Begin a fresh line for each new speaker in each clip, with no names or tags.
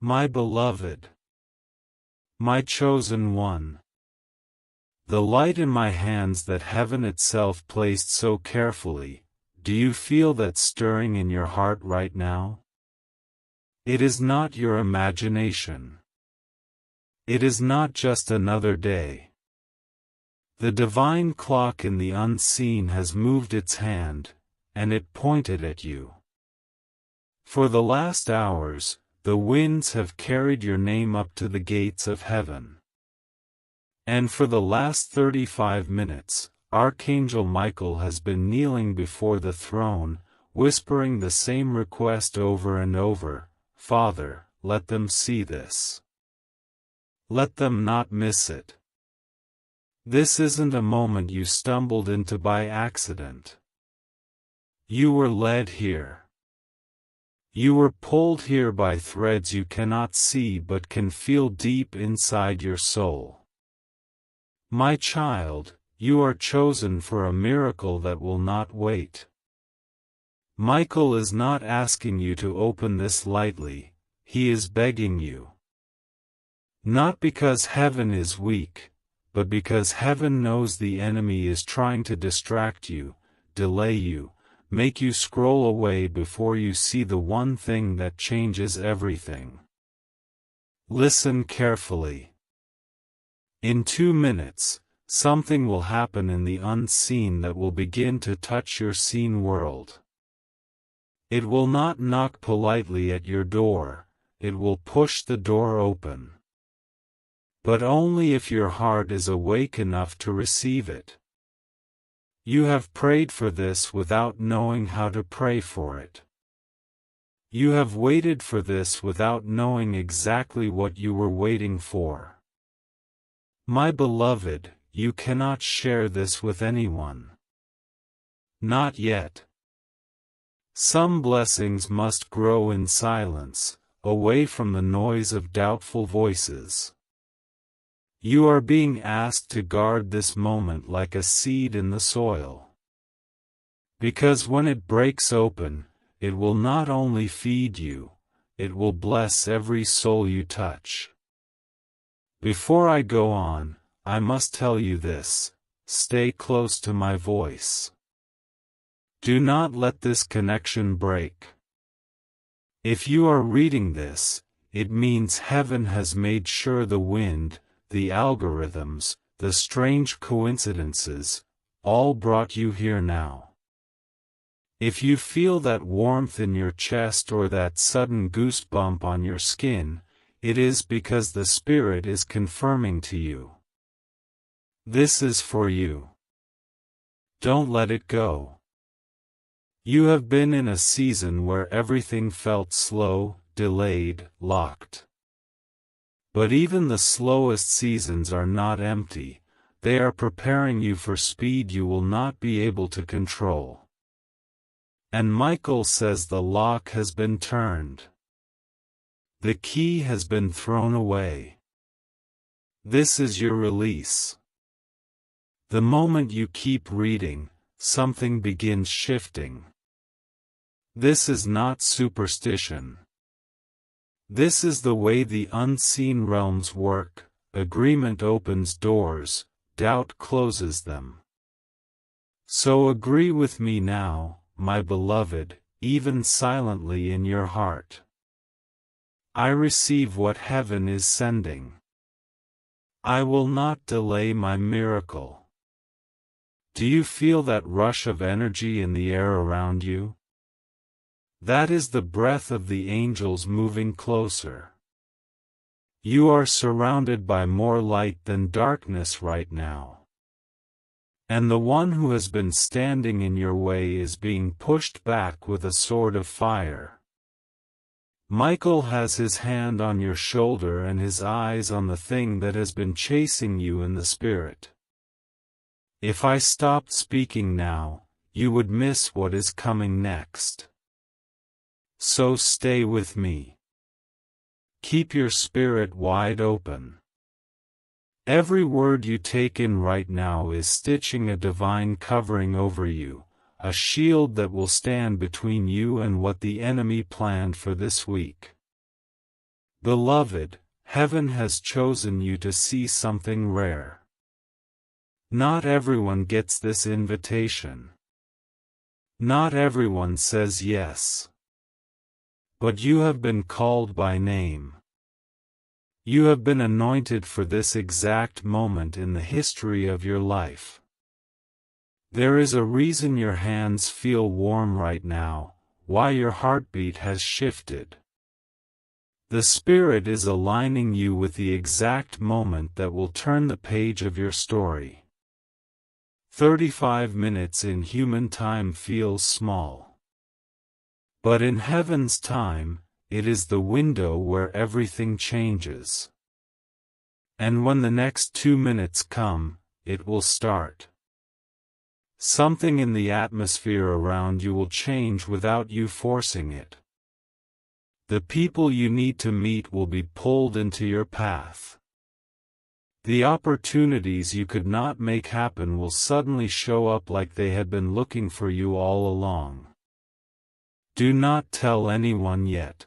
My beloved, my chosen one, the light in my hands that heaven itself placed so carefully, do you feel that stirring in your heart right now? It is not your imagination. It is not just another day. The divine clock in the unseen has moved its hand, and it pointed at you. For the last hours, the winds have carried your name up to the gates of heaven. And for the last 35 minutes, Archangel Michael has been kneeling before the throne, whispering the same request over and over, Father, let them see this. Let them not miss it. This isn't a moment you stumbled into by accident. You were led here. You were pulled here by threads you cannot see but can feel deep inside your soul. My child, you are chosen for a miracle that will not wait. Michael is not asking you to open this lightly, he is begging you. Not because heaven is weak, but because heaven knows the enemy is trying to distract you, delay you, make you scroll away before you see the one thing that changes everything. Listen carefully. In 2 minutes, something will happen in the unseen that will begin to touch your seen world. It will not knock politely at your door, it will push the door open. But only if your heart is awake enough to receive it. You have prayed for this without knowing how to pray for it. You have waited for this without knowing exactly what you were waiting for. My beloved, you cannot share this with anyone. Not yet. Some blessings must grow in silence, away from the noise of doubtful voices. You are being asked to guard this moment like a seed in the soil. Because when it breaks open, it will not only feed you, it will bless every soul you touch. Before I go on, I must tell you this, stay close to my voice. Do not let this connection break. If you are reading this, it means heaven has made sure the wind, the algorithms, the strange coincidences, all brought you here now. If you feel that warmth in your chest or that sudden goosebump on your skin, it is because the Spirit is confirming to you. This is for you. Don't let it go. You have been in a season where everything felt slow, delayed, locked. But even the slowest seasons are not empty, they are preparing you for speed you will not be able to control. And Michael says the lock has been turned. The key has been thrown away. This is your release. The moment you keep reading, something begins shifting. This is not superstition. This is the way the unseen realms work. Agreement opens doors, doubt closes them. So agree with me now, my beloved, even silently in your heart. I receive what heaven is sending. I will not delay my miracle. Do you feel that rush of energy in the air around you? That is the breath of the angels moving closer. You are surrounded by more light than darkness right now. And the one who has been standing in your way is being pushed back with a sword of fire. Michael has his hand on your shoulder and his eyes on the thing that has been chasing you in the spirit. If I stopped speaking now, you would miss what is coming next. So stay with me. Keep your spirit wide open. Every word you take in right now is stitching a divine covering over you, a shield that will stand between you and what the enemy planned for this week. Beloved, heaven has chosen you to see something rare. Not everyone gets this invitation. Not everyone says yes. But you have been called by name. You have been anointed for this exact moment in the history of your life. There is a reason your hands feel warm right now, why your heartbeat has shifted. The Spirit is aligning you with the exact moment that will turn the page of your story. 35 minutes in human time feels small. But in heaven's time, it is the window where everything changes. And when the next 2 minutes come, it will start. Something in the atmosphere around you will change without you forcing it. The people you need to meet will be pulled into your path. The opportunities you could not make happen will suddenly show up like they had been looking for you all along. Do not tell anyone yet.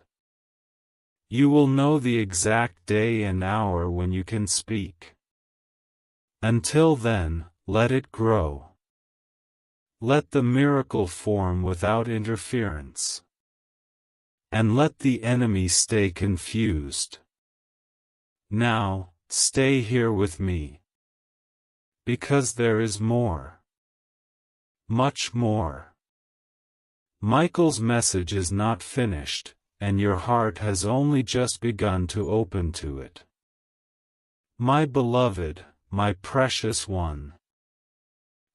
You will know the exact day and hour when you can speak. Until then, let it grow. Let the miracle form without interference. And let the enemy stay confused. Now, stay here with me. Because there is more. Much more. Michael's message is not finished, and your heart has only just begun to open to it. My beloved, my precious one.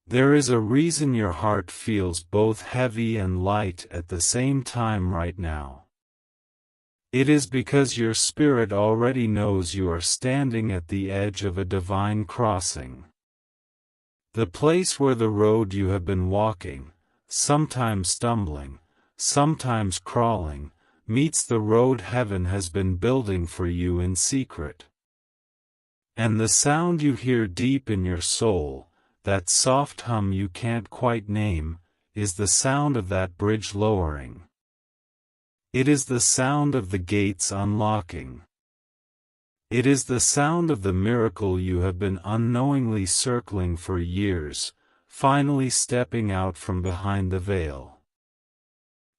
There is a reason your heart feels both heavy and light at the same time right now. It is because your spirit already knows you are standing at the edge of a divine crossing. The place where the road you have been walking, sometimes stumbling, sometimes crawling, meets the road heaven has been building for you in secret. And the sound you hear deep in your soul, that soft hum you can't quite name, is the sound of that bridge lowering. It is the sound of the gates unlocking. It is the sound of the miracle you have been unknowingly circling for years, finally stepping out from behind the veil.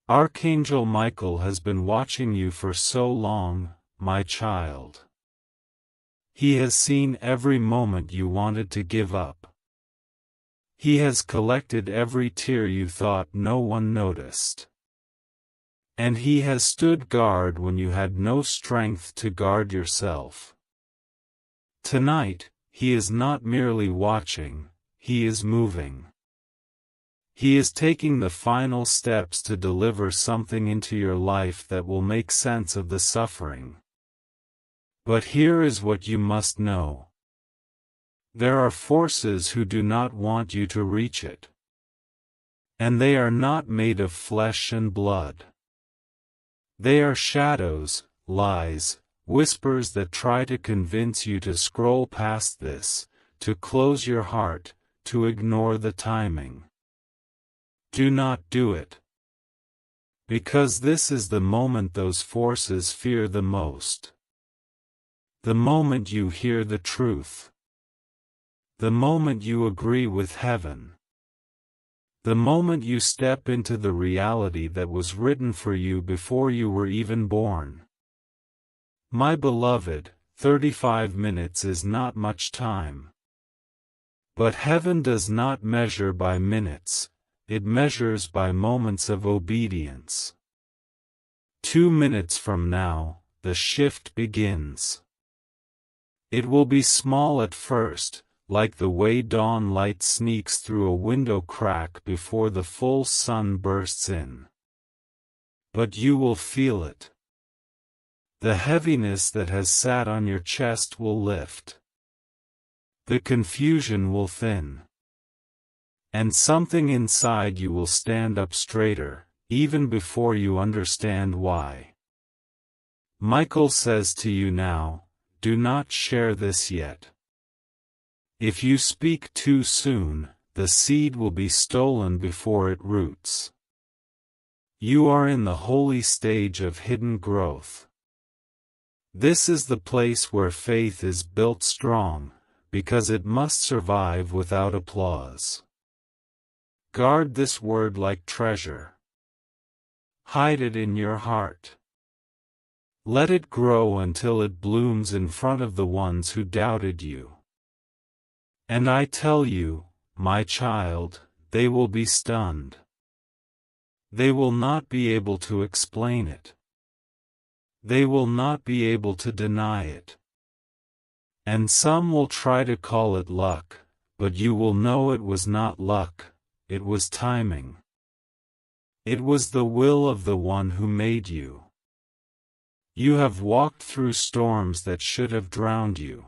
Archangel Michael has been watching you for so long, my child. He has seen every moment you wanted to give up. He has collected every tear you thought no one noticed. And he has stood guard when you had no strength to guard yourself. Tonight, he is not merely watching, he is moving. He is taking the final steps to deliver something into your life that will make sense of the suffering. But here is what you must know. There are forces who do not want you to reach it. And they are not made of flesh and blood. They are shadows, lies, whispers that try to convince you to scroll past this, to close your heart, to ignore the timing. Do not do it. Because this is the moment those forces fear the most. The moment you hear the truth. The moment you agree with heaven. The moment you step into the reality that was written for you before you were even born. My beloved, 35 minutes is not much time. But heaven does not measure by minutes, it measures by moments of obedience. 2 minutes from now, the shift begins. It will be small at first, like the way dawn light sneaks through a window crack before the full sun bursts in. But you will feel it. The heaviness that has sat on your chest will lift. The confusion will thin. And something inside you will stand up straighter, even before you understand why. Michael says to you now, do not share this yet. If you speak too soon, the seed will be stolen before it roots. You are in the holy stage of hidden growth. This is the place where faith is built strong, because it must survive without applause. Guard this word like treasure. Hide it in your heart. Let it grow until it blooms in front of the ones who doubted you. And I tell you, my child, they will be stunned. They will not be able to explain it. They will not be able to deny it. And some will try to call it luck, but you will know it was not luck, it was timing. It was the will of the one who made you. You have walked through storms that should have drowned you.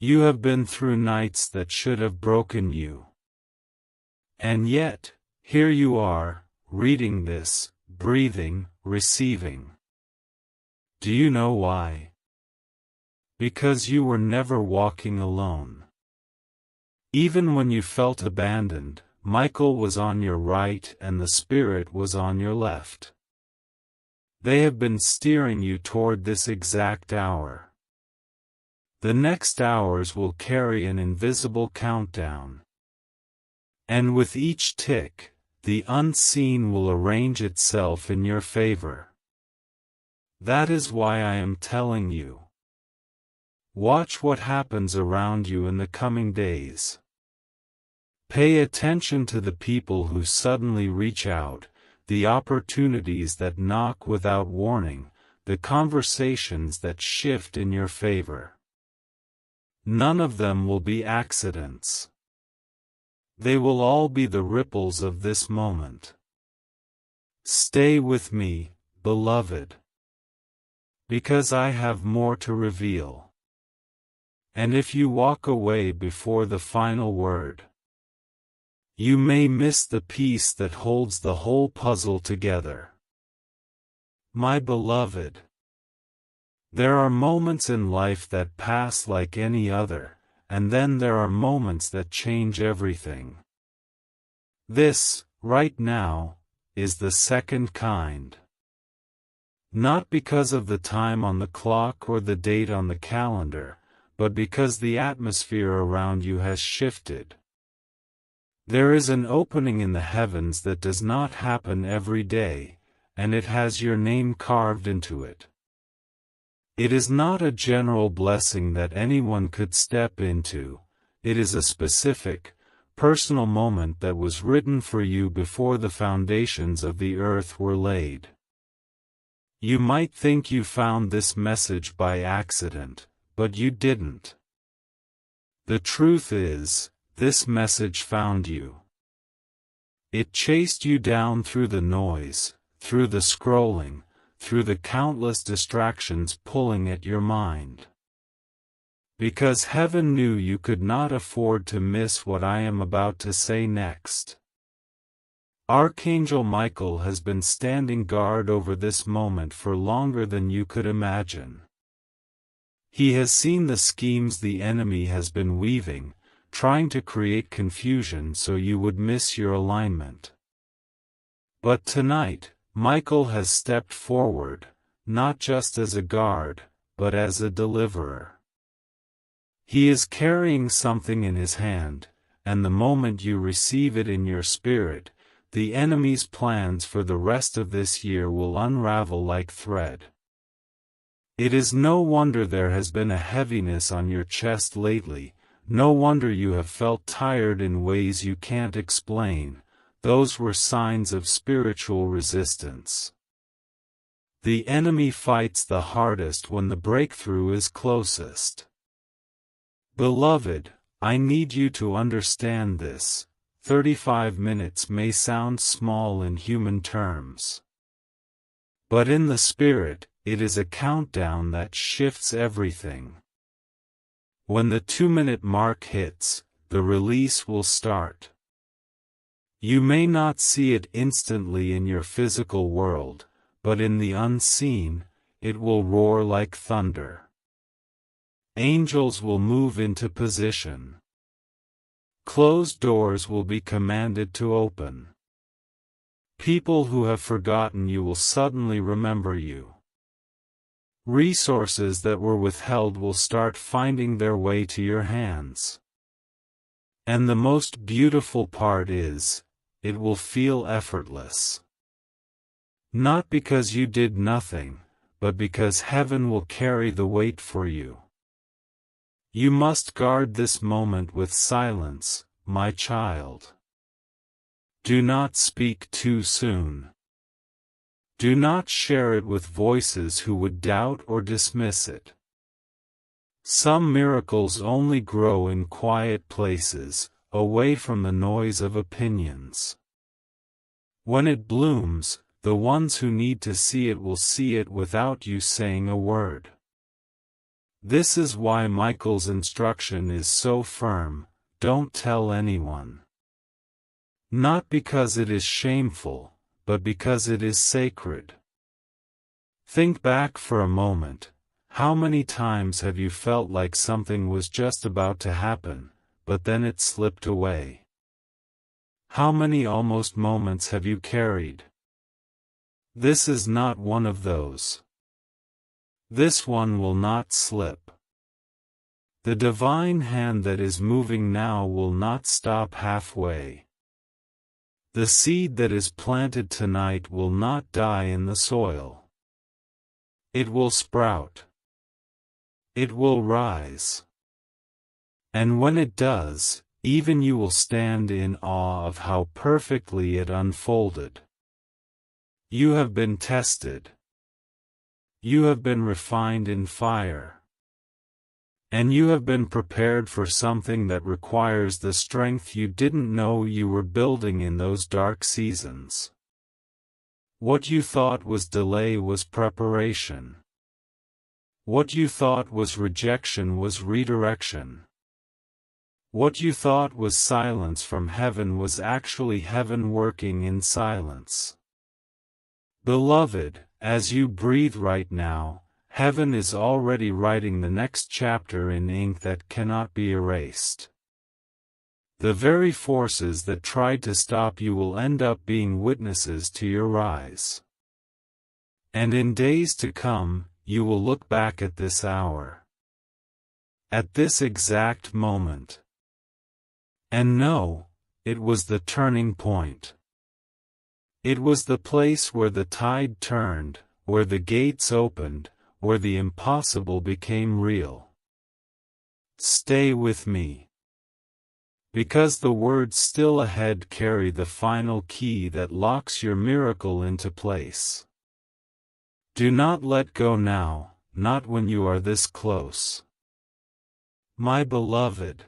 You have been through nights that should have broken you. And yet, here you are, reading this, breathing, receiving. Do you know why? Because you were never walking alone. Even when you felt abandoned, Michael was on your right and the Spirit was on your left. They have been steering you toward this exact hour. The next hours will carry an invisible countdown. And with each tick, the unseen will arrange itself in your favor. That is why I am telling you. Watch what happens around you in the coming days. Pay attention to the people who suddenly reach out, the opportunities that knock without warning, the conversations that shift in your favor. None of them will be accidents. They will all be the ripples of this moment. Stay with me, beloved. Because I have more to reveal. And if you walk away before the final word, you may miss the piece that holds the whole puzzle together. My beloved, there are moments in life that pass like any other, and then there are moments that change everything. This, right now, is the second kind. Not because of the time on the clock or the date on the calendar, but because the atmosphere around you has shifted. There is an opening in the heavens that does not happen every day, and it has your name carved into it. It is not a general blessing that anyone could step into, it is a specific, personal moment that was written for you before the foundations of the earth were laid. You might think you found this message by accident, but you didn't. The truth is, this message found you. It chased you down through the noise, through the scrolling, through the countless distractions pulling at your mind. Because heaven knew you could not afford to miss what I am about to say next. Archangel Michael has been standing guard over this moment for longer than you could imagine. He has seen the schemes the enemy has been weaving, trying to create confusion so you would miss your alignment. But tonight, Michael has stepped forward, not just as a guard, but as a deliverer. He is carrying something in his hand, and the moment you receive it in your spirit, the enemy's plans for the rest of this year will unravel like thread. It is no wonder there has been a heaviness on your chest lately. No wonder you have felt tired in ways you can't explain. Those were signs of spiritual resistance. The enemy fights the hardest when the breakthrough is closest. Beloved, I need you to understand this. 35 minutes may sound small in human terms. But in the spirit, it is a countdown that shifts everything. When the 2-minute mark hits, the release will start. You may not see it instantly in your physical world, but in the unseen, it will roar like thunder. Angels will move into position. Closed doors will be commanded to open. People who have forgotten you will suddenly remember you. Resources that were withheld will start finding their way to your hands. And the most beautiful part is, it will feel effortless. Not because you did nothing, but because heaven will carry the weight for you. You must guard this moment with silence, my child. Do not speak too soon. Do not share it with voices who would doubt or dismiss it. Some miracles only grow in quiet places, away from the noise of opinions. When it blooms, the ones who need to see it will see it without you saying a word. This is why Michael's instruction is so firm: don't tell anyone. Not because it is shameful, but because it is sacred. Think back for a moment. How many times have you felt like something was just about to happen, but then it slipped away? How many almost moments have you carried? This is not one of those. This one will not slip. The divine hand that is moving now will not stop halfway. The seed that is planted tonight will not die in the soil. It will sprout. It will rise. And when it does, even you will stand in awe of how perfectly it unfolded. You have been tested. You have been refined in fire. And you have been prepared for something that requires the strength you didn't know you were building in those dark seasons. What you thought was delay was preparation. What you thought was rejection was redirection. What you thought was silence from heaven was actually heaven working in silence. Beloved, as you breathe right now, heaven is already writing the next chapter in ink that cannot be erased. The very forces that tried to stop you will end up being witnesses to your rise. And in days to come, you will look back at this hour, at this exact moment, and know, it was the turning point. It was the place where the tide turned, where the gates opened, where the impossible became real. Stay with me. Because the words still ahead carry the final key that locks your miracle into place. Do not let go now, not when you are this close. My beloved,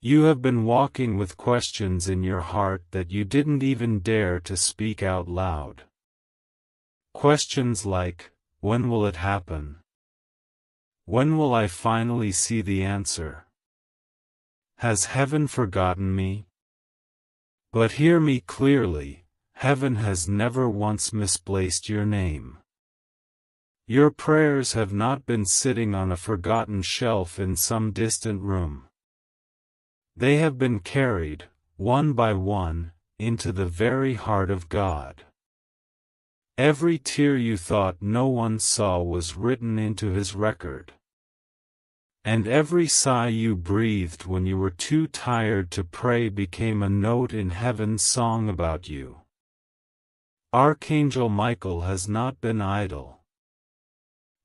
you have been walking with questions in your heart that you didn't even dare to speak out loud. Questions like, when will it happen? When will I finally see the answer? Has heaven forgotten me? But hear me clearly, heaven has never once misplaced your name. Your prayers have not been sitting on a forgotten shelf in some distant room. They have been carried, one by one, into the very heart of God. Every tear you thought no one saw was written into His record. And every sigh you breathed when you were too tired to pray became a note in heaven's song about you. Archangel Michael has not been idle.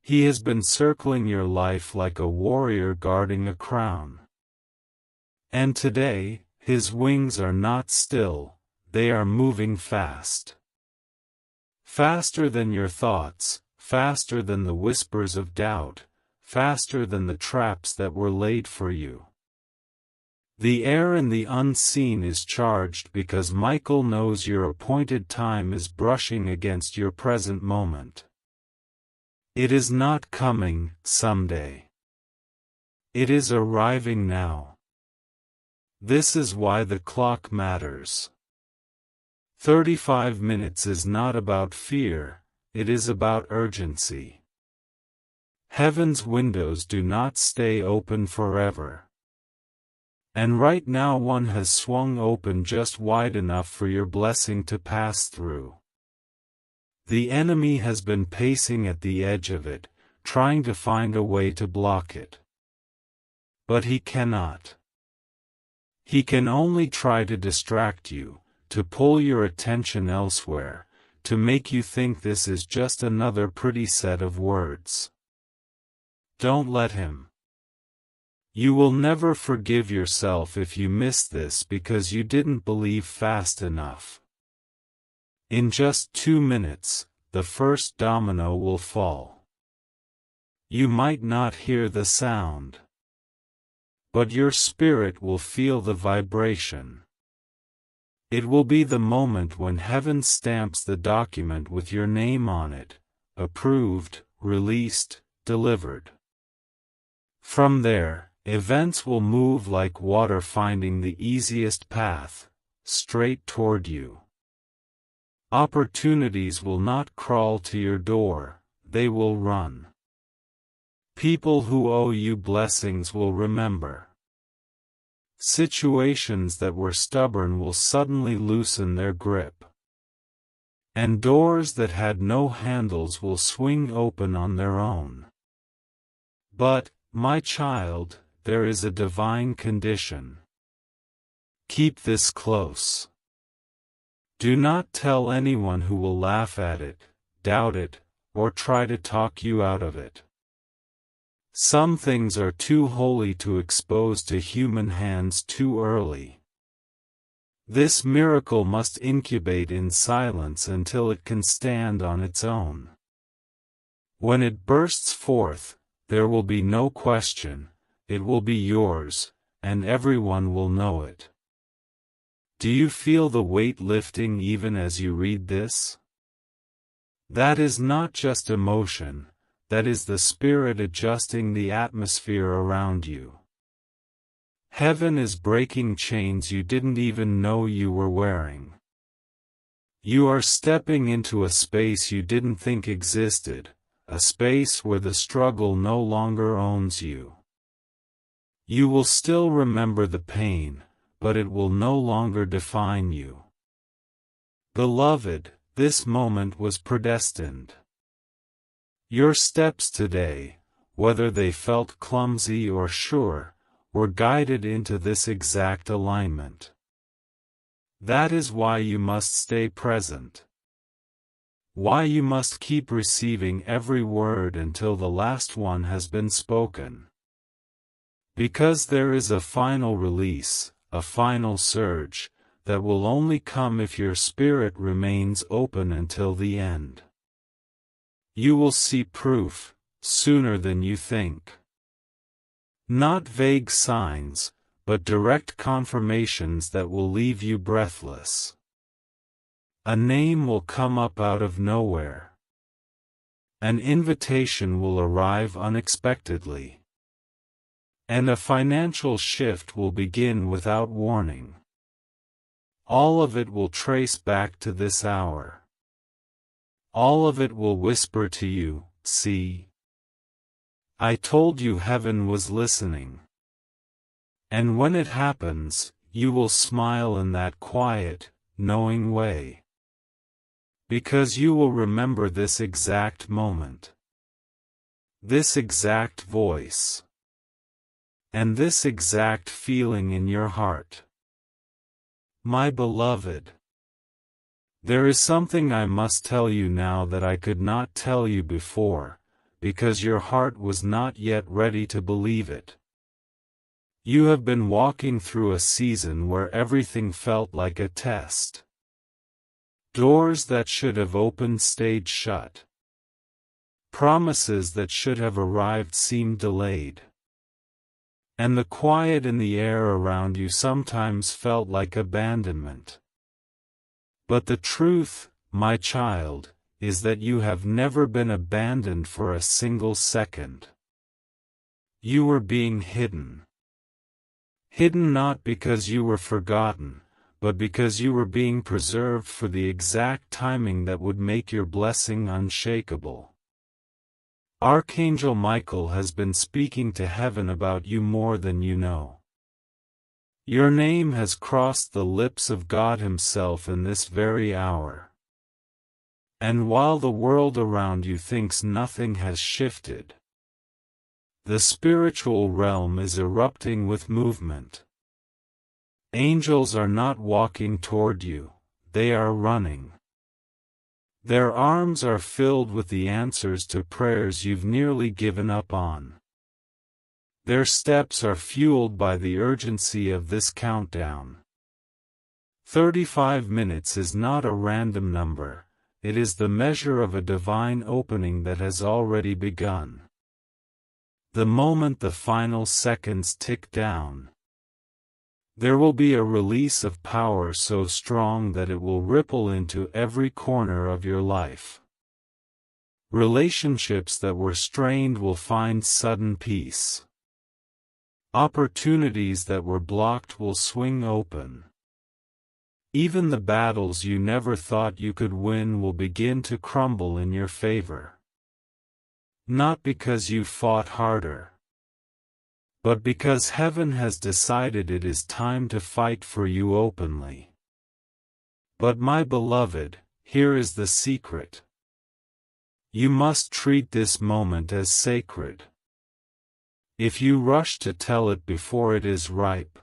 He has been circling your life like a warrior guarding a crown. And today, his wings are not still, they are moving fast. Faster than your thoughts, faster than the whispers of doubt, faster than the traps that were laid for you. The air in the unseen is charged because Michael knows your appointed time is brushing against your present moment. It is not coming someday. It is arriving now. This is why the clock matters. 35 minutes is not about fear, it is about urgency. Heaven's windows do not stay open forever. And right now one has swung open just wide enough for your blessing to pass through. The enemy has been pacing at the edge of it, trying to find a way to block it. But he cannot. He can only try to distract you, to pull your attention elsewhere, to make you think this is just another pretty set of words. Don't let him. You will never forgive yourself if you miss this because you didn't believe fast enough. In just 2 minutes, the first domino will fall. You might not hear the sound, but your spirit will feel the vibration. It will be the moment when heaven stamps the document with your name on it, approved, released, delivered. From there, events will move like water finding the easiest path, straight toward you. Opportunities will not crawl to your door, they will run. People who owe you blessings will remember. Situations that were stubborn will suddenly loosen their grip. And doors that had no handles will swing open on their own. But, my child, there is a divine condition. Keep this close. Do not tell anyone who will laugh at it, doubt it, or try to talk you out of it. Some things are too holy to expose to human hands too early. This miracle must incubate in silence until it can stand on its own. When it bursts forth, there will be no question, it will be yours, and everyone will know it. Do you feel the weight lifting even as you read this? That is not just emotion, that is the Spirit adjusting the atmosphere around you. Heaven is breaking chains you didn't even know you were wearing. You are stepping into a space you didn't think existed, a space where the struggle no longer owns you. You will still remember the pain, but it will no longer define you. Beloved, this moment was predestined. Your steps today, whether they felt clumsy or sure, were guided into this exact alignment. That is why you must stay present. Why you must keep receiving every word until the last one has been spoken. Because there is a final release, a final surge, that will only come if your spirit remains open until the end. You will see proof, sooner than you think. Not vague signs, but direct confirmations that will leave you breathless. A name will come up out of nowhere. An invitation will arrive unexpectedly. And a financial shift will begin without warning. All of it will trace back to this hour. All of it will whisper to you, see? I told you heaven was listening. And when it happens, you will smile in that quiet, knowing way. Because you will remember this exact moment. This exact voice. And this exact feeling in your heart. My beloved, there is something I must tell you now that I could not tell you before, because your heart was not yet ready to believe it. You have been walking through a season where everything felt like a test. Doors that should have opened stayed shut. Promises that should have arrived seemed delayed. And the quiet in the air around you sometimes felt like abandonment. But the truth, my child, is that you have never been abandoned for a single second. You were being hidden. Hidden not because you were forgotten, but because you were being preserved for the exact timing that would make your blessing unshakable. Archangel Michael has been speaking to heaven about you more than you know. Your name has crossed the lips of God Himself in this very hour. And while the world around you thinks nothing has shifted, the spiritual realm is erupting with movement. Angels are not walking toward you, they are running. Their arms are filled with the answers to prayers you've nearly given up on. Their steps are fueled by the urgency of this countdown. 35 minutes is not a random number, it is the measure of a divine opening that has already begun. The moment the final seconds tick down, there will be a release of power so strong that it will ripple into every corner of your life. Relationships that were strained will find sudden peace. Opportunities that were blocked will swing open. Even the battles you never thought you could win will begin to crumble in your favor. Not because you fought harder, but because heaven has decided it is time to fight for you openly. But my beloved, here is the secret. You must treat this moment as sacred. If you rush to tell it before it is ripe,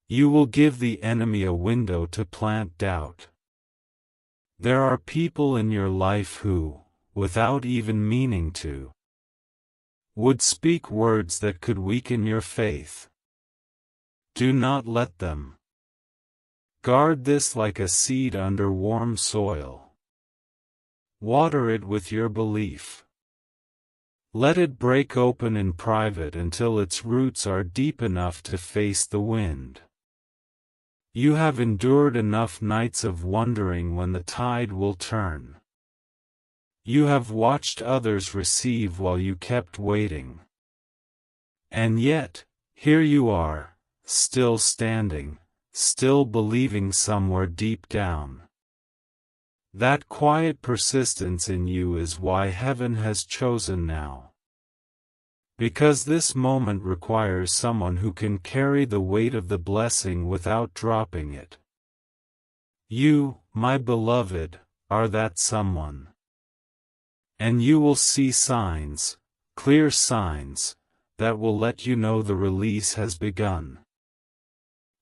you will give the enemy a window to plant doubt. There are people in your life who, without even meaning to, would speak words that could weaken your faith. Do not let them. Guard this like a seed under warm soil. Water it with your belief. Let it break open in private until its roots are deep enough to face the wind. You have endured enough nights of wondering when the tide will turn. You have watched others receive while you kept waiting. And yet, here you are, still standing, still believing somewhere deep down. That quiet persistence in you is why heaven has chosen now. Because this moment requires someone who can carry the weight of the blessing without dropping it. You, my beloved, are that someone. And you will see signs, clear signs, that will let you know the release has begun.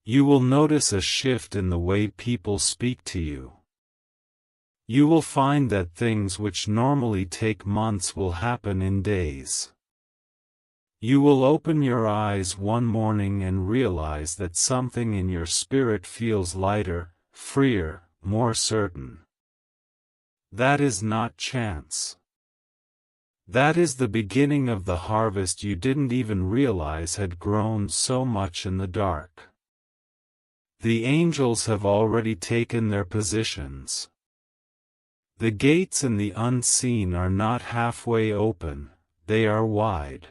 You will notice a shift in the way people speak to you. You will find that things which normally take months will happen in days. You will open your eyes one morning and realize that something in your spirit feels lighter, freer, more certain. That is not chance. That is the beginning of the harvest you didn't even realize had grown so much in the dark. The angels have already taken their positions. The gates in the unseen are not halfway open, they are wide.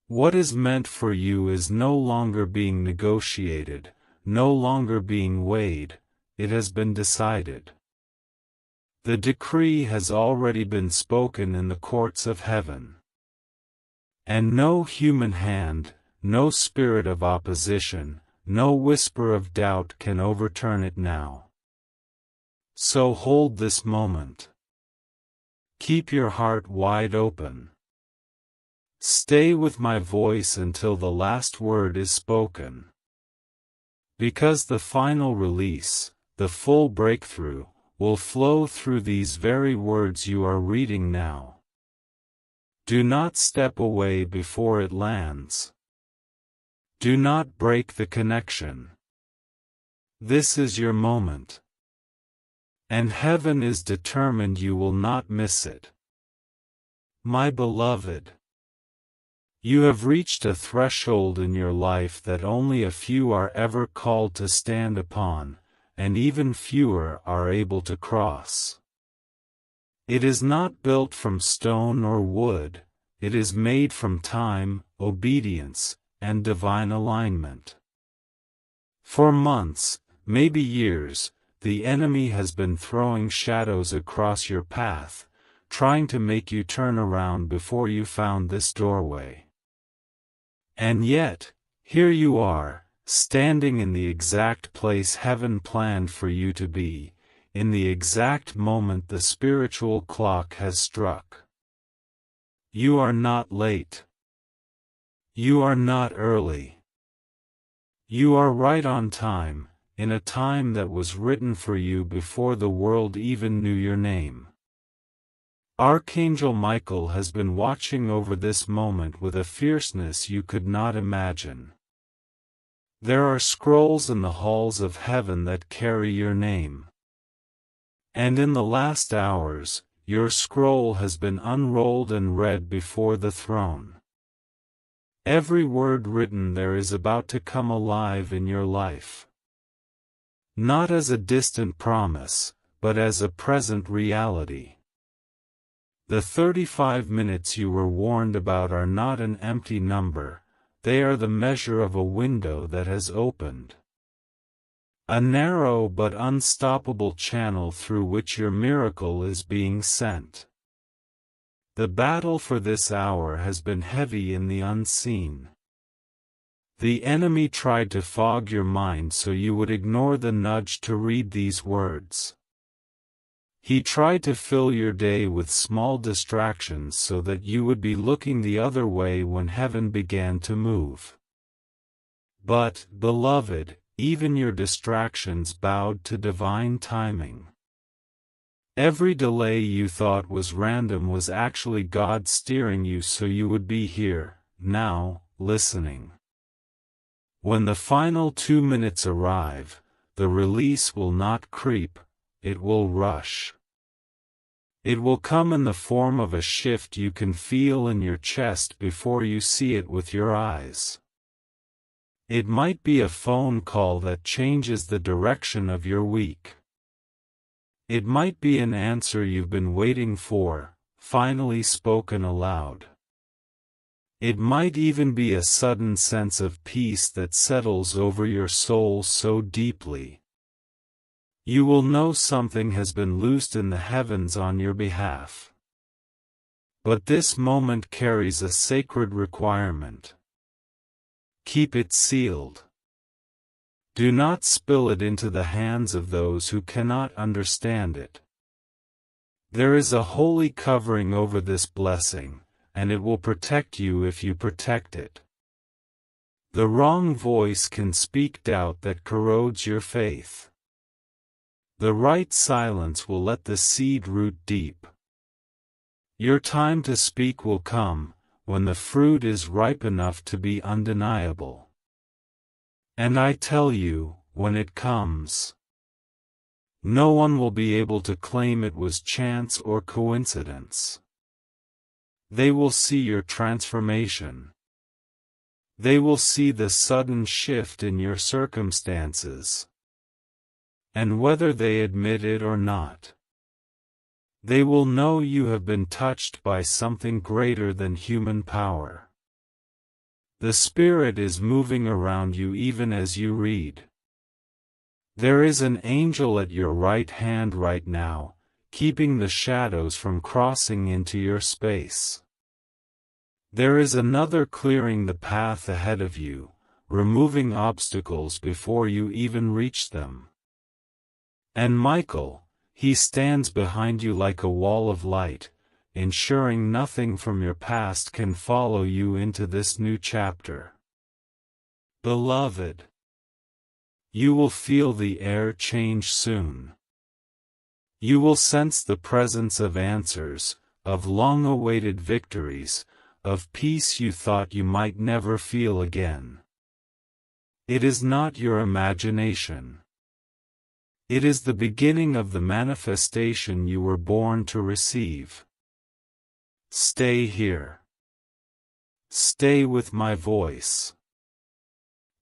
What is meant for you is no longer being negotiated, no longer being weighed, it has been decided. The decree has already been spoken in the courts of heaven. And no human hand, no spirit of opposition, no whisper of doubt can overturn it now. So hold this moment. Keep your heart wide open. Stay with my voice until the last word is spoken. Because the final release, the full breakthrough, will flow through these very words you are reading now. Do not step away before it lands. Do not break the connection. This is your moment. And heaven is determined you will not miss it. My beloved, you have reached a threshold in your life that only a few are ever called to stand upon, and even fewer are able to cross. It is not built from stone or wood, it is made from time, obedience, and divine alignment. For months, maybe years, the enemy has been throwing shadows across your path, trying to make you turn around before you found this doorway. And yet, here you are, standing in the exact place heaven planned for you to be, in the exact moment the spiritual clock has struck. You are not late. You are not early. You are right on time, in a time that was written for you before the world even knew your name. Archangel Michael has been watching over this moment with a fierceness you could not imagine. There are scrolls in the halls of heaven that carry your name. And in the last hours, your scroll has been unrolled and read before the throne. Every word written there is about to come alive in your life. Not as a distant promise, but as a present reality. The 35 minutes you were warned about are not an empty number, they are the measure of a window that has opened. A narrow but unstoppable channel through which your miracle is being sent. The battle for this hour has been heavy in the unseen. The enemy tried to fog your mind so you would ignore the nudge to read these words. He tried to fill your day with small distractions so that you would be looking the other way when heaven began to move. But, beloved, even your distractions bowed to divine timing. Every delay you thought was random was actually God steering you so you would be here, now, listening. When the final 2 minutes arrive, the release will not creep, it will rush. It will come in the form of a shift you can feel in your chest before you see it with your eyes. It might be a phone call that changes the direction of your week. It might be an answer you've been waiting for, finally spoken aloud. It might even be a sudden sense of peace that settles over your soul so deeply. You will know something has been loosed in the heavens on your behalf. But this moment carries a sacred requirement. Keep it sealed. Do not spill it into the hands of those who cannot understand it. There is a holy covering over this blessing, and it will protect you if you protect it. The wrong voice can speak doubt that corrodes your faith. The right silence will let the seed root deep. Your time to speak will come, when the fruit is ripe enough to be undeniable. And I tell you, when it comes, no one will be able to claim it was chance or coincidence. They will see your transformation. They will see the sudden shift in your circumstances. And whether they admit it or not, they will know you have been touched by something greater than human power. The Spirit is moving around you even as you read. There is an angel at your right hand right now, keeping the shadows from crossing into your space. There is another clearing the path ahead of you, removing obstacles before you even reach them. And Michael, he stands behind you like a wall of light, ensuring nothing from your past can follow you into this new chapter. Beloved, you will feel the air change soon. You will sense the presence of answers, of long-awaited victories, of peace you thought you might never feel again. It is not your imagination. It is the beginning of the manifestation you were born to receive. Stay here. Stay with my voice.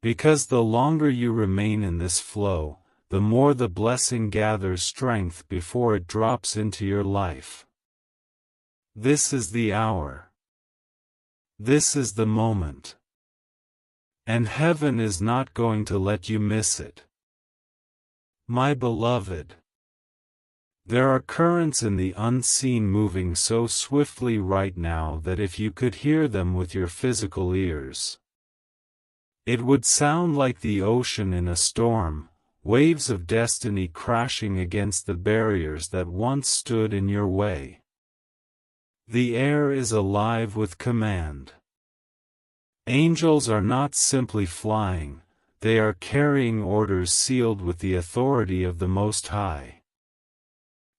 Because the longer you remain in this flow, the more the blessing gathers strength before it drops into your life. This is the hour. This is the moment. And heaven is not going to let you miss it. My beloved, there are currents in the unseen moving so swiftly right now that if you could hear them with your physical ears, it would sound like the ocean in a storm, waves of destiny crashing against the barriers that once stood in your way. The air is alive with command. Angels are not simply flying, they are carrying orders sealed with the authority of the Most High.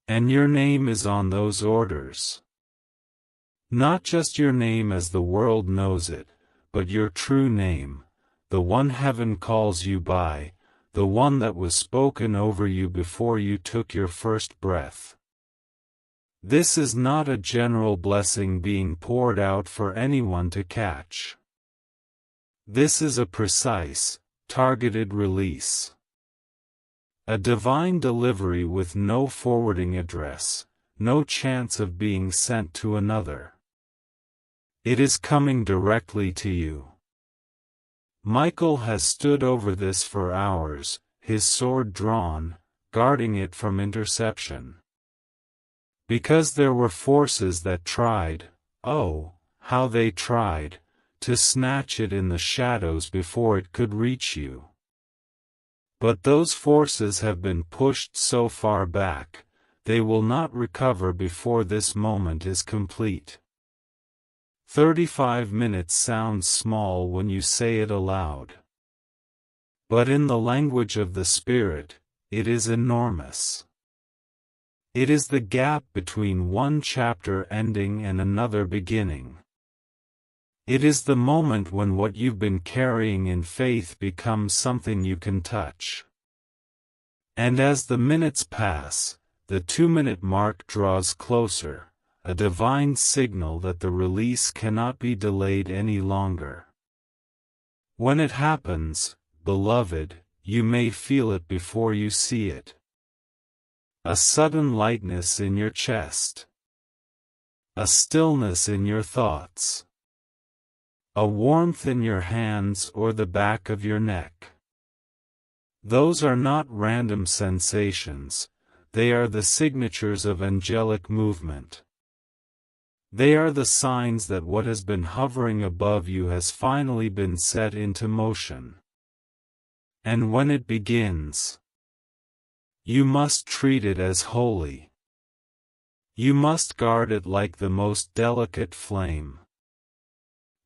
And your name is on those orders. Not just your name as the world knows it, but your true name, the one heaven calls you by, the one that was spoken over you before you took your first breath. This is not a general blessing being poured out for anyone to catch. This is a precise, targeted release. A divine delivery with no forwarding address, no chance of being sent to another. It is coming directly to you. Michael has stood over this for hours, his sword drawn, guarding it from interception. Because there were forces that tried, oh, how they tried, to snatch it in the shadows before it could reach you. But those forces have been pushed so far back, they will not recover before this moment is complete. 35 minutes sounds small when you say it aloud. But in the language of the Spirit, it is enormous. It is the gap between one chapter ending and another beginning. It is the moment when what you've been carrying in faith becomes something you can touch. And as the minutes pass, the 2-minute mark draws closer, a divine signal that the release cannot be delayed any longer. When it happens, beloved, you may feel it before you see it. A sudden lightness in your chest. A stillness in your thoughts. A warmth in your hands or the back of your neck. Those are not random sensations, they are the signatures of angelic movement. They are the signs that what has been hovering above you has finally been set into motion. And when it begins, you must treat it as holy. You must guard it like the most delicate flame.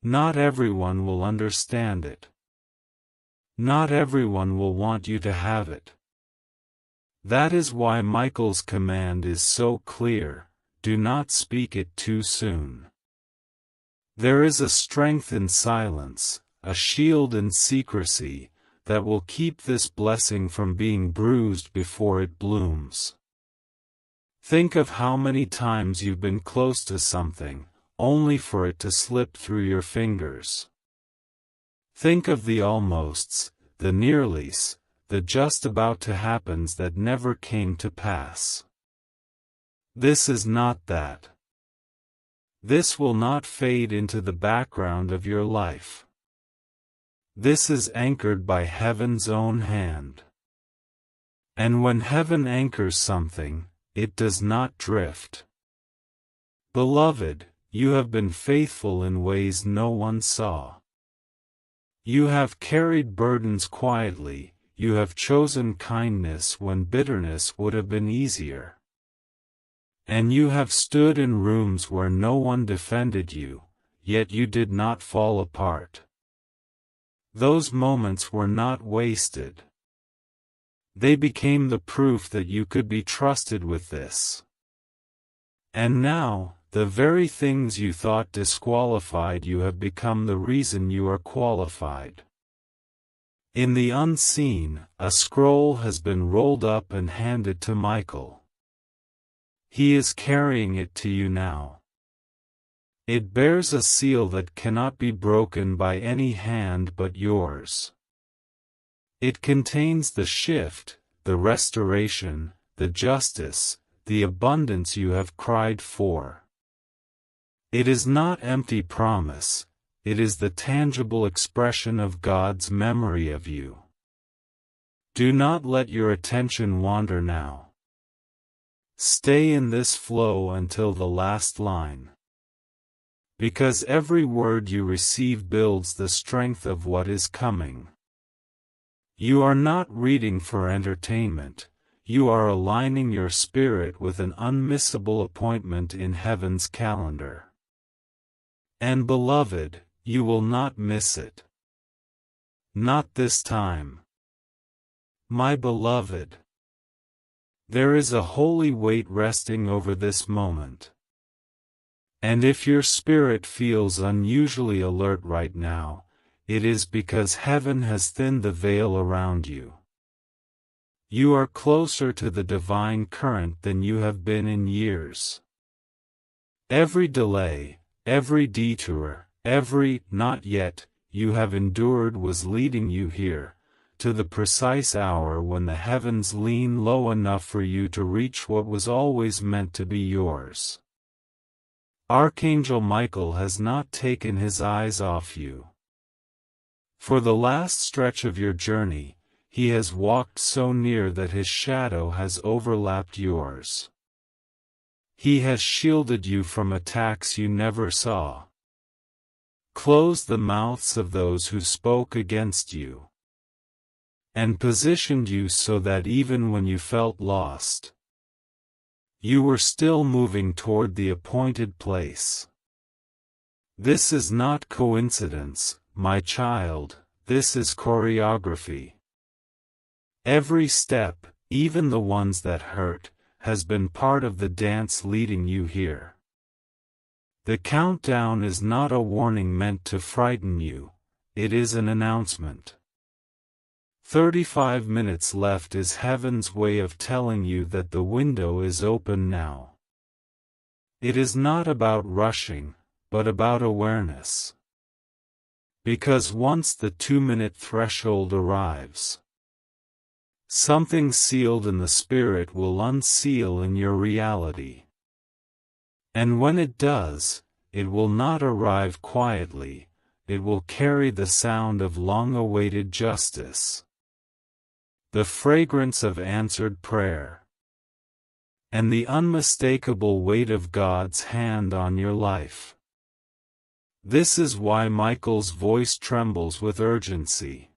Not everyone will understand it. Not everyone will want you to have it. That is why Michael's command is so clear, do not speak it too soon. There is a strength in silence, a shield in secrecy, that will keep this blessing from being bruised before it blooms. Think of how many times you've been close to something, only for it to slip through your fingers. Think of the almosts, the nearlys, the just about to happens that never came to pass. This is not that. This will not fade into the background of your life. This is anchored by heaven's own hand. And when heaven anchors something, it does not drift. Beloved, you have been faithful in ways no one saw. You have carried burdens quietly, you have chosen kindness when bitterness would have been easier. And you have stood in rooms where no one defended you, yet you did not fall apart. Those moments were not wasted. They became the proof that you could be trusted with this. And now, the very things you thought disqualified you have become the reason you are qualified. In the unseen, a scroll has been rolled up and handed to Michael. He is carrying it to you now. It bears a seal that cannot be broken by any hand but yours. It contains the shift, the restoration, the justice, the abundance you have cried for. It is not empty promise, it is the tangible expression of God's memory of you. Do not let your attention wander now. Stay in this flow until the last line. Because every word you receive builds the strength of what is coming. You are not reading for entertainment, you are aligning your spirit with an unmissable appointment in heaven's calendar. And beloved, you will not miss it. Not this time. My beloved. There is a holy weight resting over this moment. And if your spirit feels unusually alert right now, it is because heaven has thinned the veil around you. You are closer to the divine current than you have been in years. Every delay, every detour, every "not yet" you have endured was leading you here, to the precise hour when the heavens lean low enough for you to reach what was always meant to be yours. Archangel Michael has not taken his eyes off you. For the last stretch of your journey, he has walked so near that his shadow has overlapped yours. He has shielded you from attacks you never saw. Closed the mouths of those who spoke against you. And positioned you so that even when you felt lost, you were still moving toward the appointed place. This is not coincidence, my child, this is choreography. Every step, even the ones that hurt, has been part of the dance leading you here. The countdown is not a warning meant to frighten you, it is an announcement. 35 minutes left is heaven's way of telling you that the window is open now. It is not about rushing, but about awareness. Because once the 2-minute threshold arrives, something sealed in the spirit will unseal in your reality. And when it does, it will not arrive quietly, it will carry the sound of long-awaited justice. The fragrance of answered prayer. And the unmistakable weight of God's hand on your life. This is why Michael's voice trembles with urgency.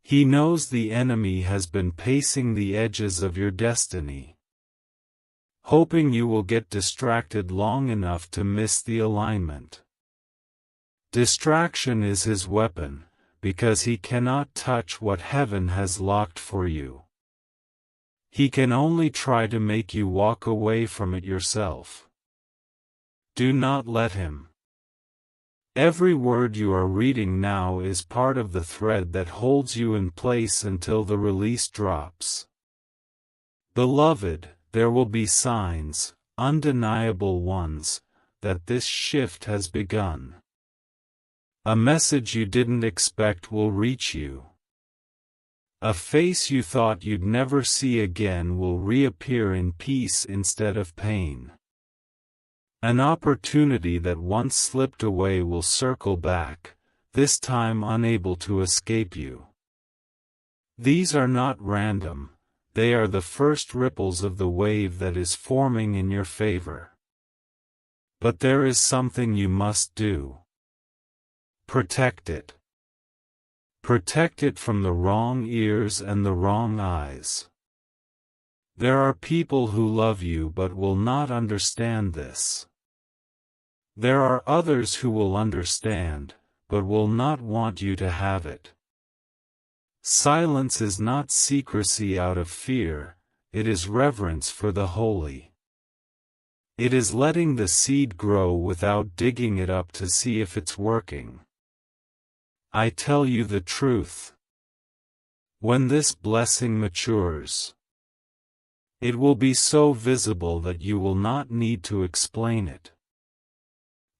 He knows the enemy has been pacing the edges of your destiny, hoping you will get distracted long enough to miss the alignment. Distraction is his weapon, because he cannot touch what heaven has locked for you. He can only try to make you walk away from it yourself. Do not let him. Every word you are reading now is part of the thread that holds you in place until the release drops. Beloved, there will be signs, undeniable ones, that this shift has begun. A message you didn't expect will reach you. A face you thought you'd never see again will reappear in peace instead of pain. An opportunity that once slipped away will circle back, this time unable to escape you. These are not random, they are the first ripples of the wave that is forming in your favor. But there is something you must do. Protect it. Protect it from the wrong ears and the wrong eyes. There are people who love you but will not understand this. There are others who will understand, but will not want you to have it. Silence is not secrecy out of fear, it is reverence for the holy. It is letting the seed grow without digging it up to see if it's working. I tell you the truth. When this blessing matures, it will be so visible that you will not need to explain it.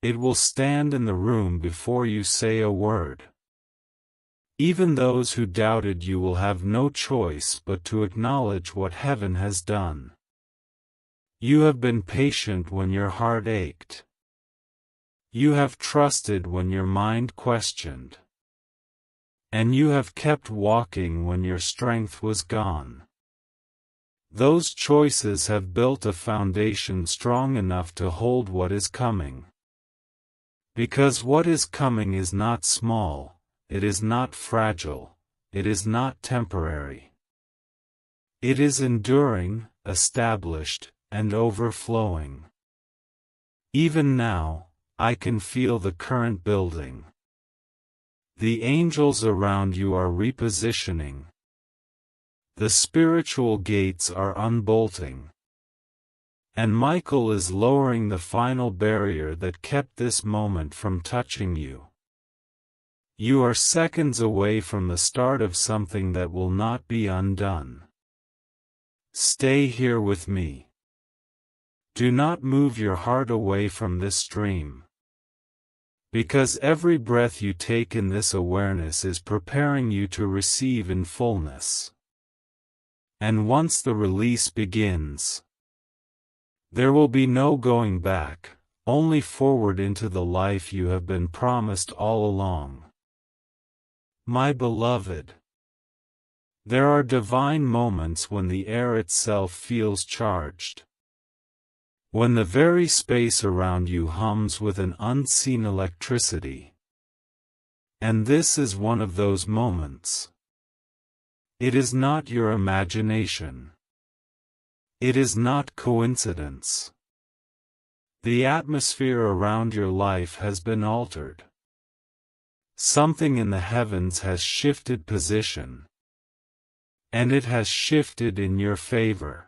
It will stand in the room before you say a word. Even those who doubted you will have no choice but to acknowledge what heaven has done. You have been patient when your heart ached. You have trusted when your mind questioned. And you have kept walking when your strength was gone. Those choices have built a foundation strong enough to hold what is coming. Because what is coming is not small, it is not fragile, it is not temporary. It is enduring, established, and overflowing. Even now, I can feel the current building. The angels around you are repositioning. The spiritual gates are unbolting. And Michael is lowering the final barrier that kept this moment from touching you. You are seconds away from the start of something that will not be undone. Stay here with me. Do not move your heart away from this stream. Because every breath you take in this awareness is preparing you to receive in fullness. And once the release begins, there will be no going back, only forward into the life you have been promised all along. My beloved, there are divine moments when the air itself feels charged. When the very space around you hums with an unseen electricity. And this is one of those moments. It is not your imagination. It is not coincidence. The atmosphere around your life has been altered. Something in the heavens has shifted position. And it has shifted in your favor.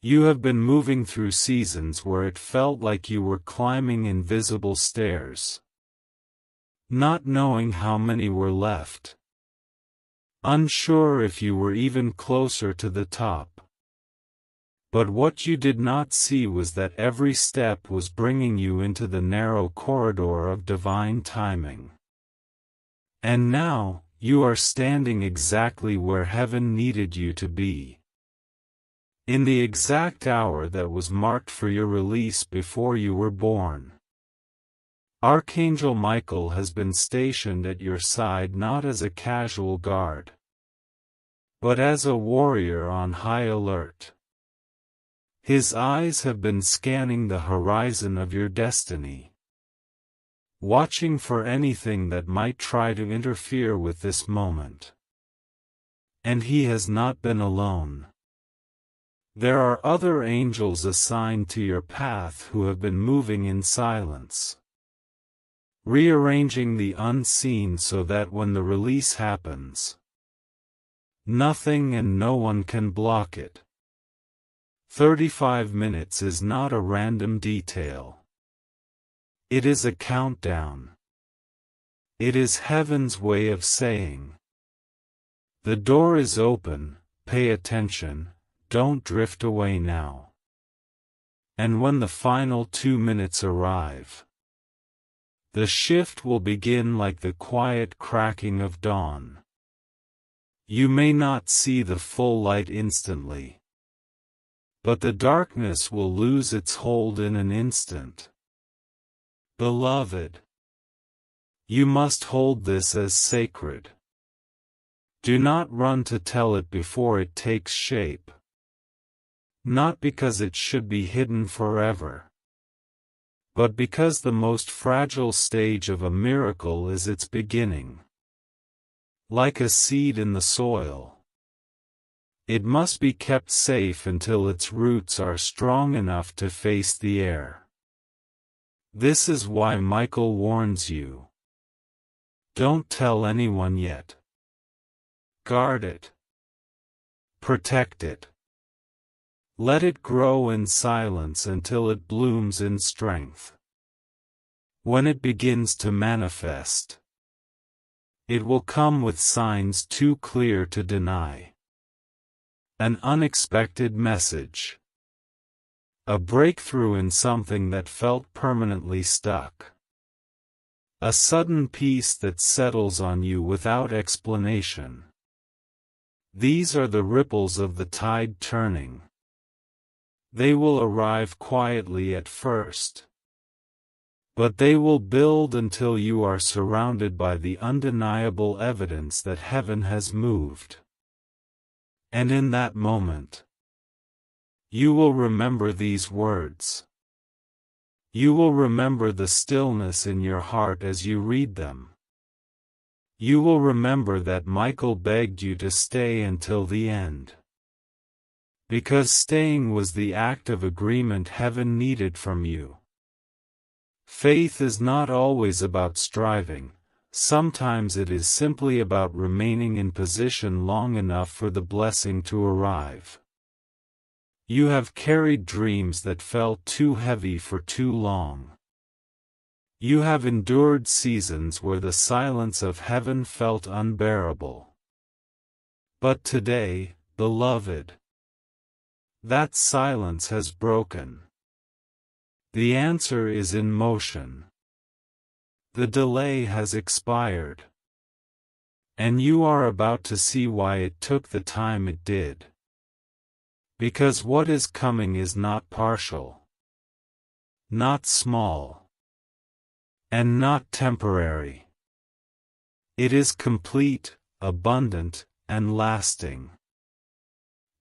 You have been moving through seasons where it felt like you were climbing invisible stairs. Not knowing how many were left. Unsure if you were even closer to the top. But what you did not see was that every step was bringing you into the narrow corridor of divine timing. And now, you are standing exactly where heaven needed you to be. In the exact hour that was marked for your release before you were born. Archangel Michael has been stationed at your side not as a casual guard, but as a warrior on high alert. His eyes have been scanning the horizon of your destiny, watching for anything that might try to interfere with this moment. And he has not been alone. There are other angels assigned to your path who have been moving in silence, rearranging the unseen so that when the release happens, nothing and no one can block it. 35 minutes is not a random detail. It is a countdown. It is heaven's way of saying, the door is open, pay attention, don't drift away now. And when the final 2 minutes arrive, the shift will begin like the quiet cracking of dawn. You may not see the full light instantly, but the darkness will lose its hold in an instant. Beloved, you must hold this as sacred. Do not run to tell it before it takes shape. Not because it should be hidden forever, but because the most fragile stage of a miracle is its beginning. Like a seed in the soil, it must be kept safe until its roots are strong enough to face the air. This is why Michael warns you. Don't tell anyone yet. Guard it. Protect it. Let it grow in silence until it blooms in strength. When it begins to manifest, it will come with signs too clear to deny. An unexpected message. A breakthrough in something that felt permanently stuck. A sudden peace that settles on you without explanation. These are the ripples of the tide turning. They will arrive quietly at first, but they will build until you are surrounded by the undeniable evidence that heaven has moved. And in that moment, you will remember these words. You will remember the stillness in your heart as you read them. You will remember that Michael begged you to stay until the end. Because staying was the act of agreement heaven needed from you. Faith is not always about striving, sometimes it is simply about remaining in position long enough for the blessing to arrive. You have carried dreams that felt too heavy for too long. You have endured seasons where the silence of heaven felt unbearable. But today, beloved, that silence has broken. The answer is in motion. The delay has expired. And you are about to see why it took the time it did. Because what is coming is not partial, not small, and not temporary. It is complete, abundant, and lasting.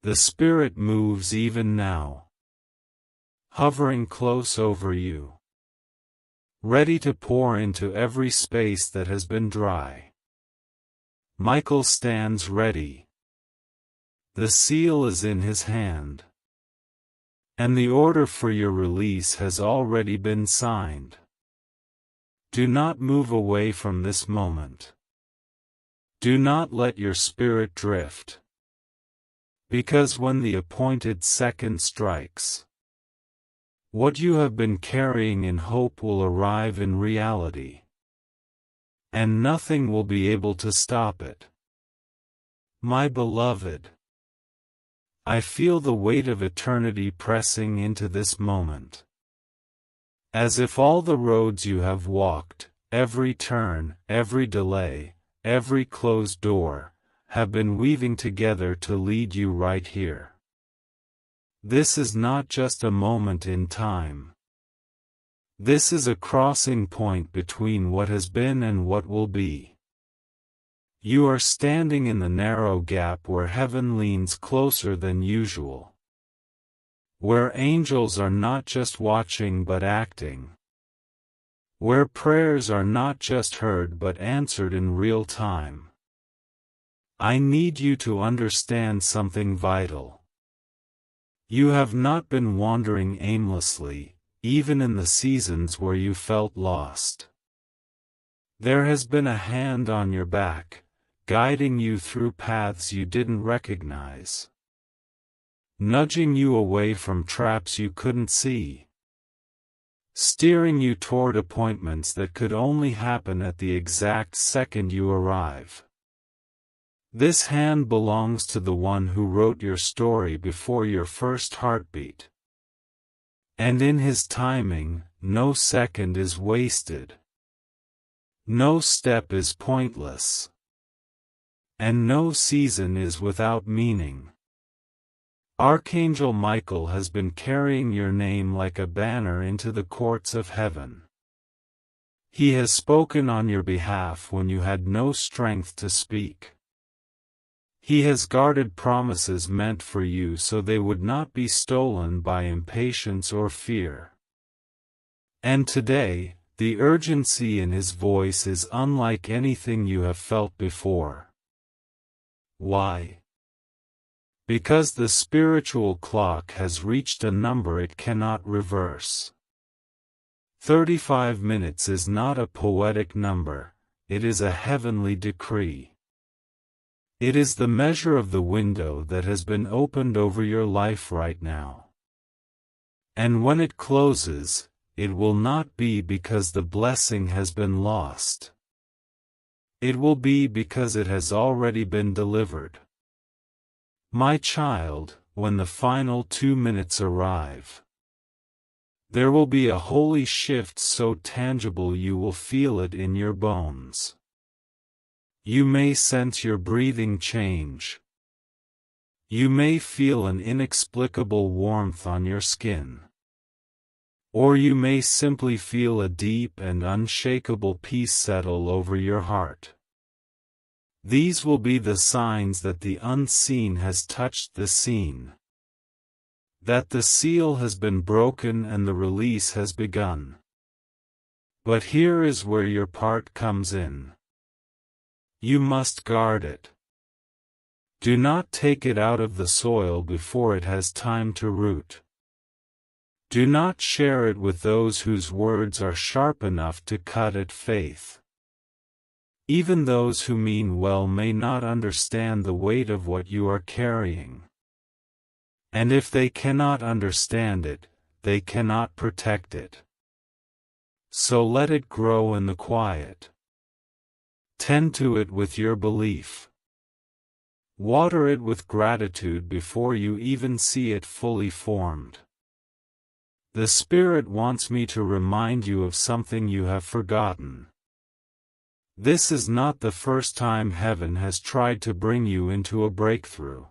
The Spirit moves even now, hovering close over you, ready to pour into every space that has been dry. Michael stands ready. The seal is in his hand, and the order for your release has already been signed. Do not move away from this moment. Do not let your spirit drift. Because when the appointed second strikes, what you have been carrying in hope will arrive in reality, and nothing will be able to stop it. My beloved, I feel the weight of eternity pressing into this moment. As if all the roads you have walked, every turn, every delay, every closed door, have been weaving together to lead you right here. This is not just a moment in time. This is a crossing point between what has been and what will be. You are standing in the narrow gap where heaven leans closer than usual. Where angels are not just watching but acting. Where prayers are not just heard but answered in real time. I need you to understand something vital. You have not been wandering aimlessly, even in the seasons where you felt lost. There has been a hand on your back, guiding you through paths you didn't recognize. Nudging you away from traps you couldn't see. Steering you toward appointments that could only happen at the exact second you arrive. This hand belongs to the one who wrote your story before your first heartbeat. And in his timing, no second is wasted. No step is pointless. And no season is without meaning. Archangel Michael has been carrying your name like a banner into the courts of heaven. He has spoken on your behalf when you had no strength to speak. He has guarded promises meant for you so they would not be stolen by impatience or fear. And today, the urgency in his voice is unlike anything you have felt before. Why? Because the spiritual clock has reached a number it cannot reverse. 35 minutes is not a poetic number, it is a heavenly decree. It is the measure of the window that has been opened over your life right now. And when it closes, it will not be because the blessing has been lost. It will be because it has already been delivered. My child, when the final 2 minutes arrive, there will be a holy shift so tangible you will feel it in your bones. You may sense your breathing change. You may feel an inexplicable warmth on your skin. Or you may simply feel a deep and unshakable peace settle over your heart. These will be the signs that the unseen has touched the seen. That the seal has been broken and the release has begun. But here is where your part comes in. You must guard it. Do not take it out of the soil before it has time to root. Do not share it with those whose words are sharp enough to cut at faith. Even those who mean well may not understand the weight of what you are carrying. And if they cannot understand it, they cannot protect it. So let it grow in the quiet. Tend to it with your belief. Water it with gratitude before you even see it fully formed. The Spirit wants me to remind you of something you have forgotten. This is not the first time heaven has tried to bring you into a breakthrough.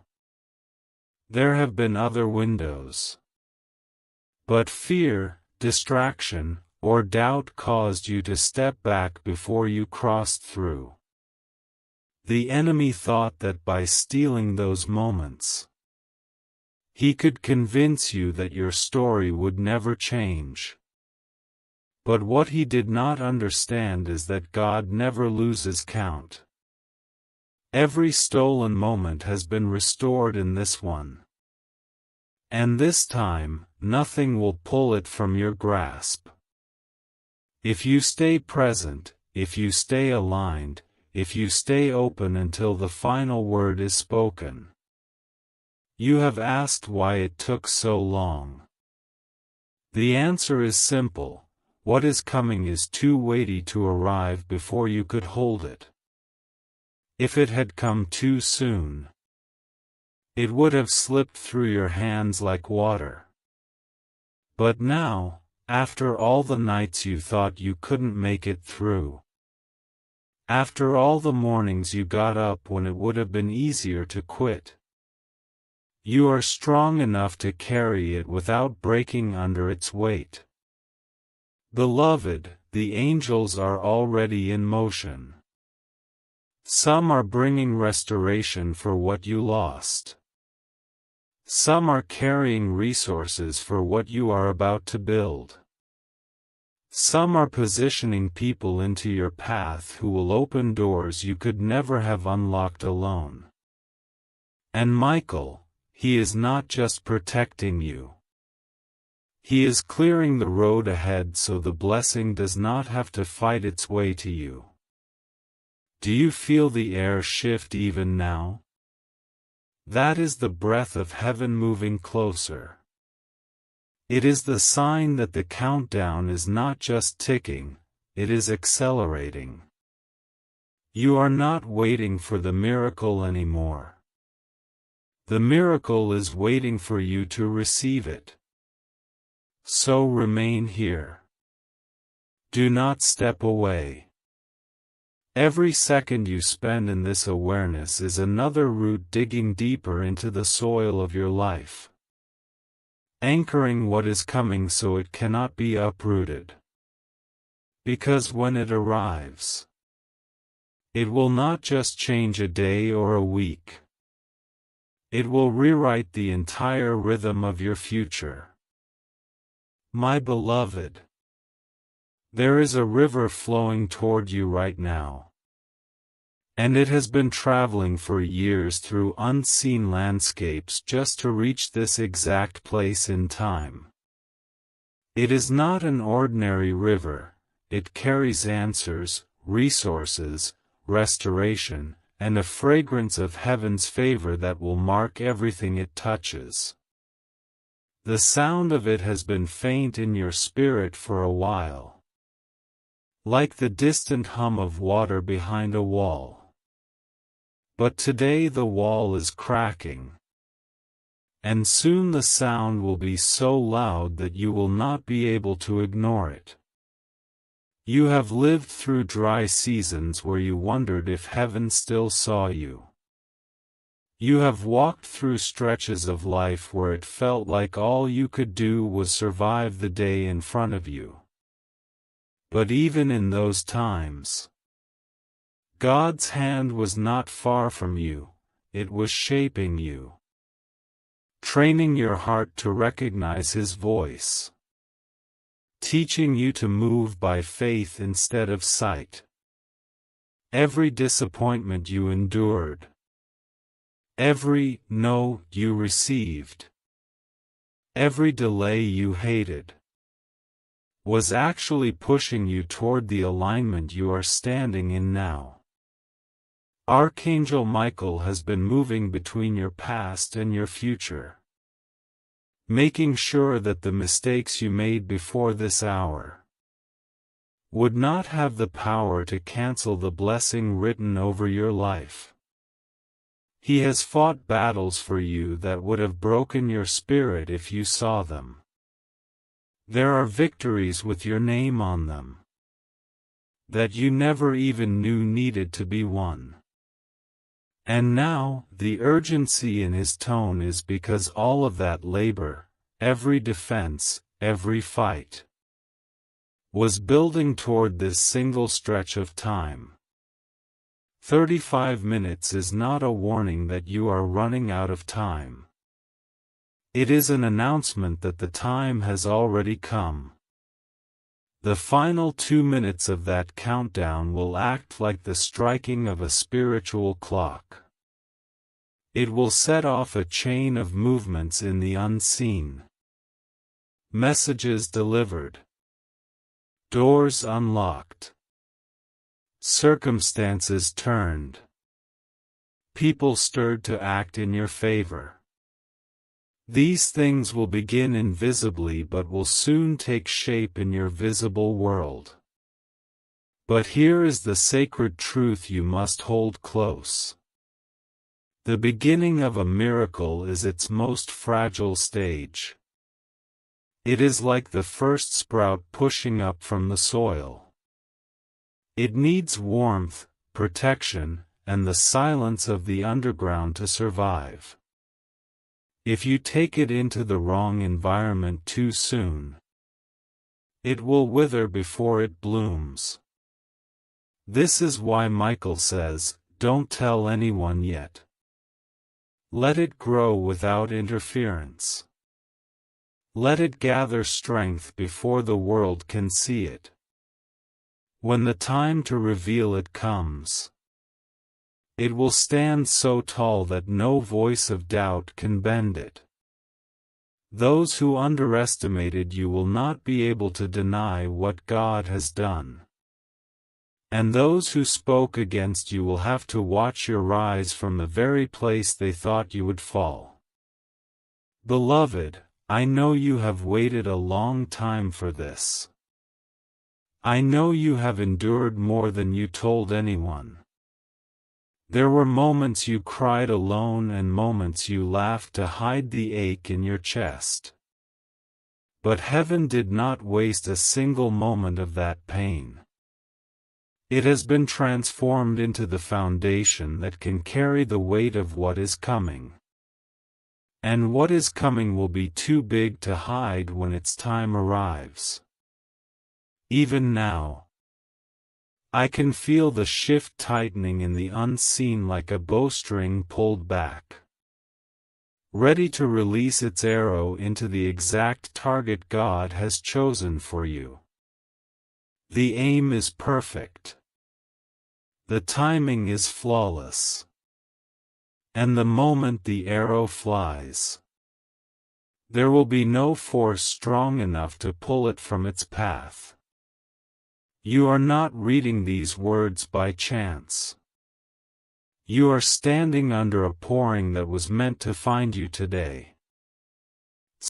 There have been other windows. But fear, distraction, or doubt caused you to step back before you crossed through. The enemy thought that by stealing those moments, he could convince you that your story would never change. But what he did not understand is that God never loses count. Every stolen moment has been restored in this one. And this time, nothing will pull it from your grasp. If you stay present, if you stay aligned, if you stay open until the final word is spoken. You have asked why it took so long. The answer is simple: what is coming is too weighty to arrive before you could hold it. If it had come too soon, it would have slipped through your hands like water. But now, after all the nights you thought you couldn't make it through, after all the mornings you got up when it would have been easier to quit, you are strong enough to carry it without breaking under its weight. Beloved, the angels are already in motion. Some are bringing restoration for what you lost. Some are carrying resources for what you are about to build. Some are positioning people into your path who will open doors you could never have unlocked alone. And Michael, he is not just protecting you. He is clearing the road ahead so the blessing does not have to fight its way to you. Do you feel the air shift even now? That is the breath of heaven moving closer. It is the sign that the countdown is not just ticking, it is accelerating. You are not waiting for the miracle anymore. The miracle is waiting for you to receive it. So remain here. Do not step away. Every second you spend in this awareness is another root digging deeper into the soil of your life, anchoring what is coming so it cannot be uprooted. Because when it arrives, it will not just change a day or a week. It will rewrite the entire rhythm of your future. My beloved, there is a river flowing toward you right now. And it has been traveling for years through unseen landscapes just to reach this exact place in time. It is not an ordinary river, it carries answers, resources, restoration, and a fragrance of heaven's favor that will mark everything it touches. The sound of it has been faint in your spirit for a while, like the distant hum of water behind a wall. But today the wall is cracking, and soon the sound will be so loud that you will not be able to ignore it. You have lived through dry seasons where you wondered if heaven still saw you. You have walked through stretches of life where it felt like all you could do was survive the day in front of you. But even in those times, God's hand was not far from you, it was shaping you, training your heart to recognize His voice, teaching you to move by faith instead of sight. every disappointment you endured, every no you received, every delay you hated, was actually pushing you toward the alignment you are standing in now. Archangel Michael has been moving between your past and your future, making sure that the mistakes you made before this hour would not have the power to cancel the blessing written over your life. He has fought battles for you that would have broken your spirit if you saw them. There are victories with your name on them that you never even knew needed to be won. And now, the urgency in his tone is because all of that labor, every defense, every fight, was building toward this single stretch of time. 35 minutes is not a warning that you are running out of time. It is an announcement that the time has already come. The final 2 minutes of that countdown will act like the striking of a spiritual clock. It will set off a chain of movements in the unseen. Messages delivered. Doors unlocked. Circumstances turned. People stirred to act in your favor. These things will begin invisibly but will soon take shape in your visible world. But here is the sacred truth you must hold close. The beginning of a miracle is its most fragile stage. It is like the first sprout pushing up from the soil. It needs warmth, protection, and the silence of the underground to survive. If you take it into the wrong environment too soon, it will wither before it blooms. This is why Michael says, don't tell anyone yet. Let it grow without interference. Let it gather strength before the world can see it. When the time to reveal it comes, it will stand so tall that no voice of doubt can bend it. Those who underestimated you will not be able to deny what God has done. And those who spoke against you will have to watch your rise from the very place they thought you would fall. Beloved, I know you have waited a long time for this. I know you have endured more than you told anyone. There were moments you cried alone and moments you laughed to hide the ache in your chest. But heaven did not waste a single moment of that pain. It has been transformed into the foundation that can carry the weight of what is coming. And what is coming will be too big to hide when its time arrives. Even now, I can feel the shift tightening in the unseen like a bowstring pulled back, ready to release its arrow into the exact target God has chosen for you. The aim is perfect. The timing is flawless. And the moment the arrow flies, there will be no force strong enough to pull it from its path. You are not reading these words by chance. You are standing under a pouring that was meant to find you today.